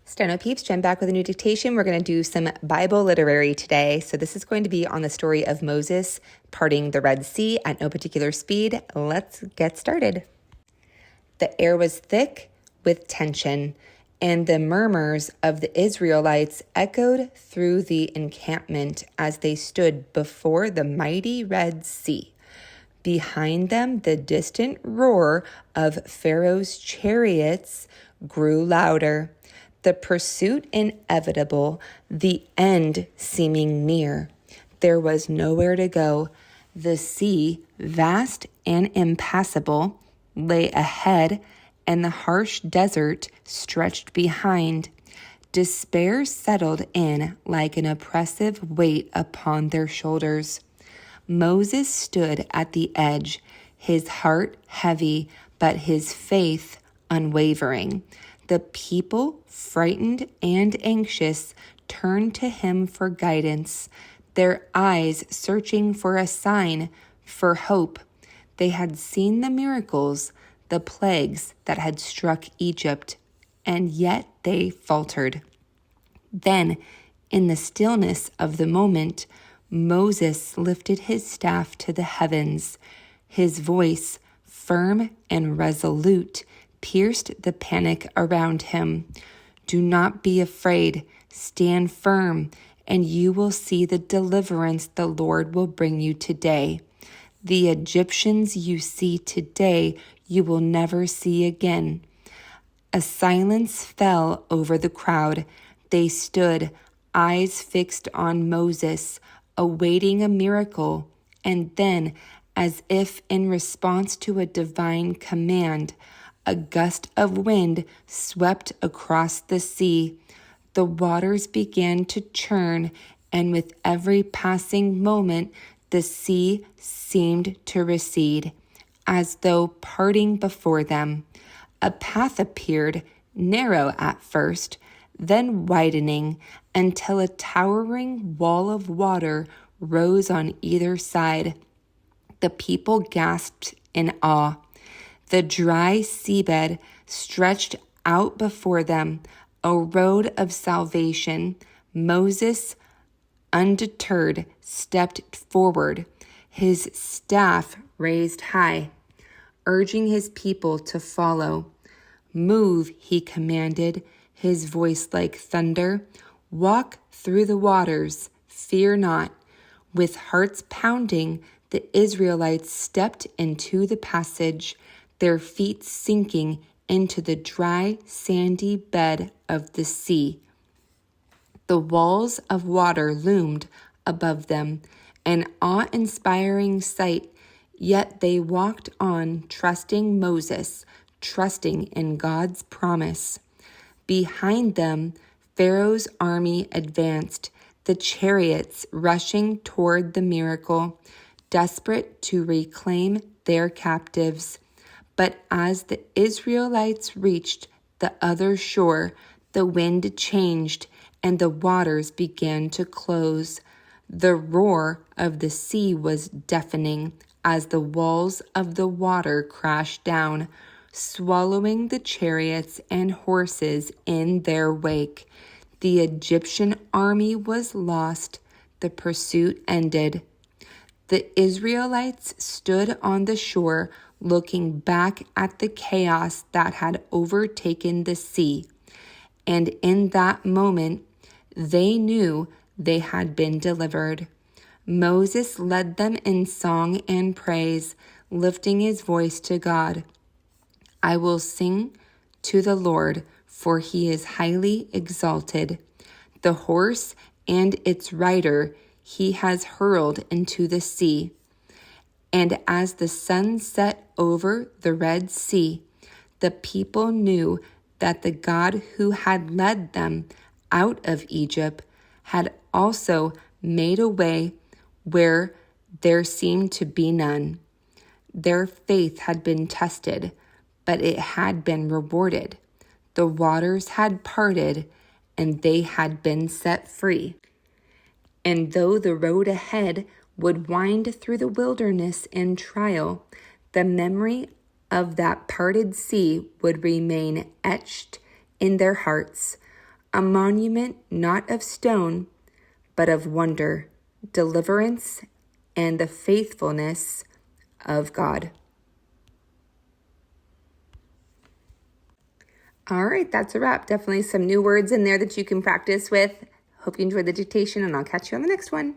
Steno peeps, Jen back with a new dictation. We're going to do some Bible literary today. So this is going to be on the story of Moses parting the Red Sea at no particular speed. Let's get started. The air was thick with tension, and the murmurs of the Israelites echoed through the encampment as they stood before the mighty Red Sea. Behind them, the distant roar of Pharaoh's chariots grew louder. The pursuit inevitable, the end seeming near. There was nowhere to go. The sea, vast and impassable, lay ahead, and the harsh desert stretched behind. Despair settled in like an oppressive weight upon their shoulders. Moses stood at the edge, his heart heavy, but his faith unwavering. The people, frightened and anxious, turned to him for guidance, their eyes searching for a sign, for hope. They had seen the miracles, the plagues that had struck Egypt, and yet they faltered. Then, in the stillness of the moment, Moses lifted his staff to the heavens. His voice, firm and resolute, pierced the panic around him. Do not be afraid. Stand firm, and you will see the deliverance the Lord will bring you today. The Egyptians you see today, you will never see again. A silence fell over the crowd. They stood, eyes fixed on Moses, awaiting a miracle. And then, as if in response to a divine command, a gust of wind swept across the sea. The waters began to churn, and with every passing moment, the sea seemed to recede, as though parting before them. A path appeared, narrow at first, then widening until a towering wall of water rose on either side. The people gasped in awe. The dry seabed stretched out before them, a road of salvation. Moses, undeterred, stepped forward, his staff raised high, urging his people to follow. Move, he commanded, his voice like thunder. Walk through the waters, fear not. With hearts pounding, the Israelites stepped into the passage, their feet sinking into the dry, sandy bed of the sea. The walls of water loomed above them, an awe-inspiring sight, yet they walked on, trusting Moses, trusting in God's promise. Behind them, Pharaoh's army advanced, the chariots rushing toward the miracle, desperate to reclaim their captives. But as the Israelites reached the other shore, the wind changed and the waters began to close. The roar of the sea was deafening as the walls of the water crashed down, swallowing the chariots and horses in their wake. The Egyptian army was lost. The pursuit ended. The Israelites stood on the shore, looking back at the chaos that had overtaken the sea. And in that moment, they knew they had been delivered. Moses led them in song and praise, lifting his voice to God. I will sing to the Lord, for he is highly exalted. The horse and its rider he has hurled into the sea. And as the sun set over the Red Sea, the people knew that the God who had led them out of Egypt had also made a way where there seemed to be none. Their faith had been tested, but it had been rewarded. The waters had parted, and they had been set free. And though the road ahead would wind through the wilderness in trial, the memory of that parted sea would remain etched in their hearts, a monument not of stone, but of wonder, deliverance, and the faithfulness of God. All right, that's a wrap. Definitely some new words in there that you can practice with. Hope you enjoyed the dictation, and I'll catch you on the next one.